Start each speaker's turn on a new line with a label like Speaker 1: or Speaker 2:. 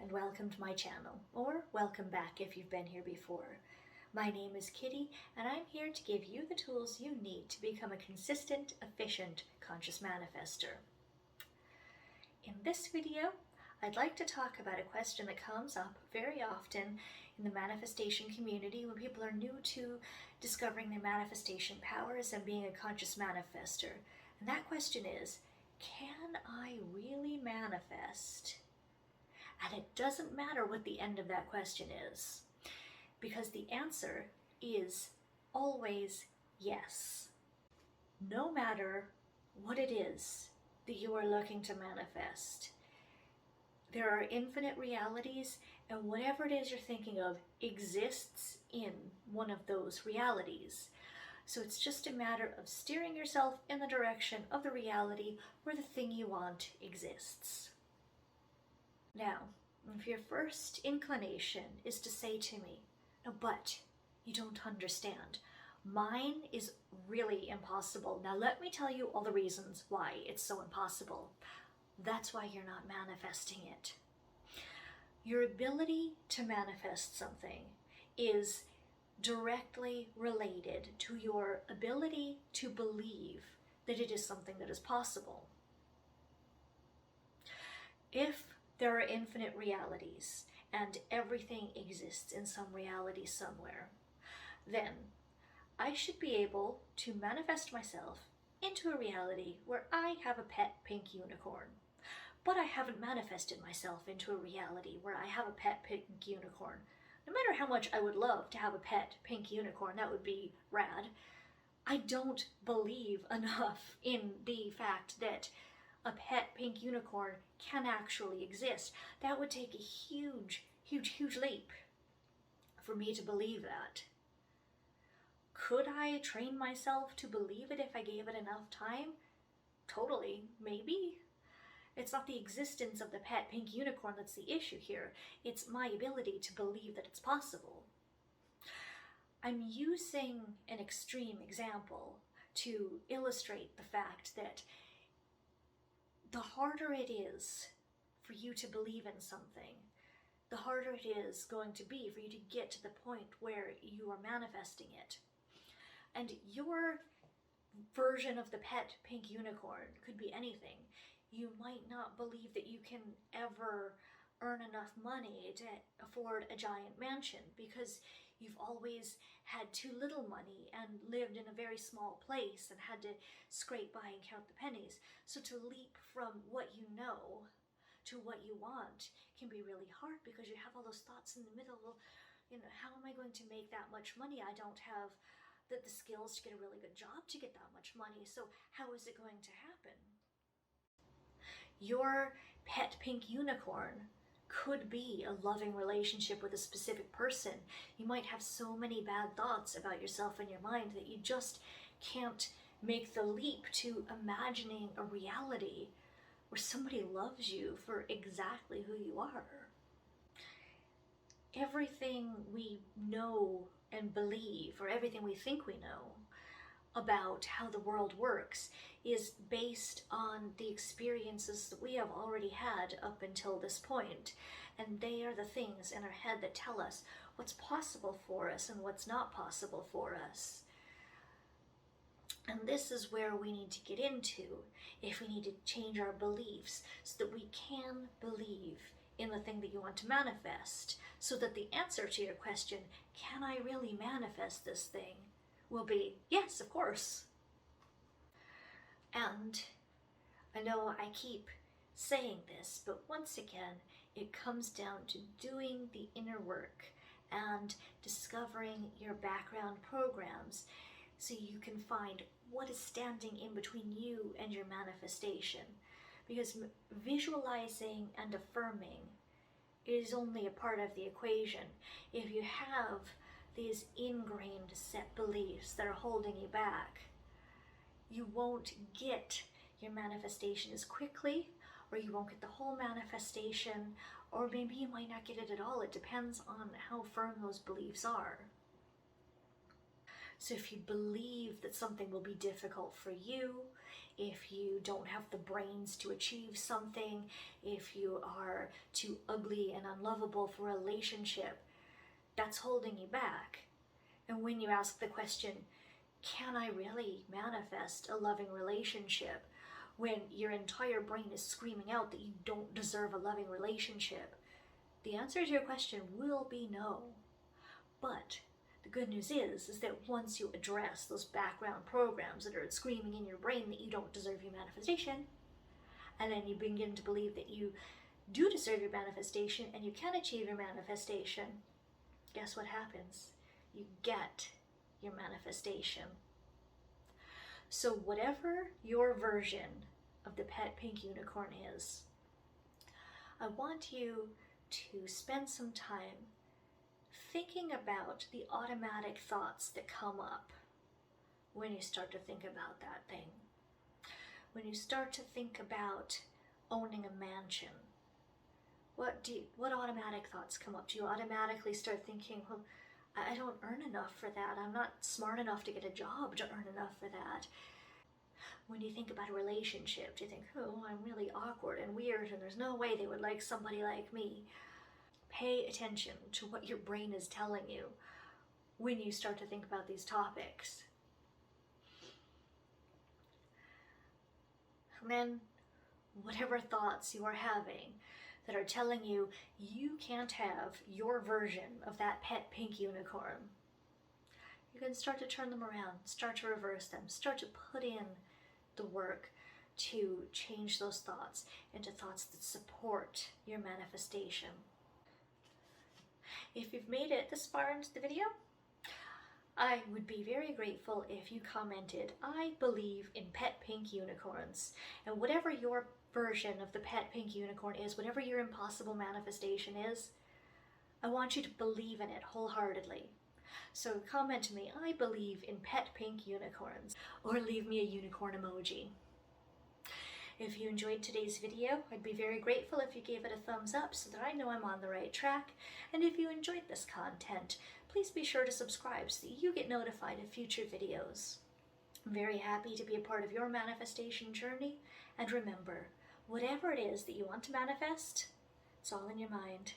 Speaker 1: and welcome to my channel, or welcome back if you've been here before. My name is Kitty, and I'm here to give you the tools you need to become a consistent, efficient, conscious manifester. In this video, I'd like to talk about a question that comes up very often in the manifestation community when people are new to discovering their manifestation powers and being a conscious manifester. And that question is, can I really manifest? And it doesn't matter what the end of that question is, because the answer is always yes. No matter what it is that you are looking to manifest, there are infinite realities, and whatever it is you're thinking of exists in one of those realities. So it's just a matter of steering yourself in the direction of the reality where the thing you want exists. Now, if your first inclination is to say to me, no, but you don't understand. Mine is really impossible. Now let me tell you all the reasons why it's so impossible. That's why you're not manifesting it. Your ability to manifest something is directly related to your ability to believe that it is something that is possible. If there are infinite realities and everything exists in some reality somewhere, then I should be able to manifest myself into a reality where I have a pet pink unicorn. But I haven't manifested myself into a reality where I have a pet pink unicorn. No matter how much I would love to have a pet pink unicorn, that would be rad, I don't believe enough in the fact that a pet pink unicorn can actually exist. That would take a huge leap for me to believe that. Could I train myself to believe it if I gave it enough time? Totally, maybe. It's not the existence of the pet pink unicorn that's the issue here. It's my ability to believe that it's possible. I'm using an extreme example to illustrate the fact that the harder it is for you to believe in something, the harder it is going to be for you to get to the point where you are manifesting it. And your version of the pet pink unicorn could be anything. You might not believe that you can ever earn enough money to afford a giant mansion because you've always had too little money and lived in a very small place and had to scrape by and count the pennies. So to leap from what you know to what you want can be really hard because you have all those thoughts in the middle. How am I going to make that much money? I don't have the skills to get a really good job to get that much money. So how is it going to happen? Your pet pink unicorn could be a loving relationship with a specific person. You might have so many bad thoughts about yourself in your mind that you just can't make the leap to imagining a reality where somebody loves you for exactly who you are. Everything we know and believe, or everything we think we know about how the world works, is based on the experiences that we have already had up until this point. And they are the things in our head that tell us what's possible for us and what's not possible for us. And this is where we need to get into if we need to change our beliefs so that we can believe in the thing that you want to manifest, so that the answer to your question, can I really manifest this thing, will be yes, of course. And I know I keep saying this, but once again, it comes down to doing the inner work and discovering your background programs so you can find what is standing in between you and your manifestation. Because visualizing and affirming is only a part of the equation. If you have these ingrained set beliefs that are holding you back, you won't get your manifestation as quickly, or you won't get the whole manifestation, or maybe you might not get it at all. It depends on how firm those beliefs are. So if you believe that something will be difficult for you, if you don't have the brains to achieve something, if you are too ugly and unlovable for a relationship, that's holding you back. And when you ask the question, can I really manifest a loving relationship, when your entire brain is screaming out that you don't deserve a loving relationship, the answer to your question will be no. But the good news is that once you address those background programs that are screaming in your brain that you don't deserve your manifestation, and then you begin to believe that you do deserve your manifestation and you can achieve your manifestation, guess what happens? You get your manifestation. So whatever your version of the pet pink unicorn is, I want you to spend some time thinking about the automatic thoughts that come up when you start to think about that thing. When you start to think about owning a mansion, what automatic thoughts come up? Do you automatically start thinking, well, I don't earn enough for that. I'm not smart enough to get a job to earn enough for that. When you think about a relationship, do you think, oh, I'm really awkward and weird and there's no way they would like somebody like me? Pay attention to what your brain is telling you when you start to think about these topics. And then whatever thoughts you are having that are telling you you can't have your version of that pet pink unicorn, you can start to turn them around, start to reverse them, start to put in the work to change those thoughts into thoughts that support your manifestation. If you've made it this far into the video, I would be very grateful if you commented, I believe in pet pink unicorns. And whatever your version of the pet pink unicorn is, whatever your impossible manifestation is, I want you to believe in it wholeheartedly. So comment to me, I believe in pet pink unicorns, or leave me a unicorn emoji. If you enjoyed today's video, I'd be very grateful if you gave it a thumbs up so that I know I'm on the right track. And if you enjoyed this content, please be sure to subscribe so that you get notified of future videos. I'm very happy to be a part of your manifestation journey. And remember, whatever it is that you want to manifest, it's all in your mind.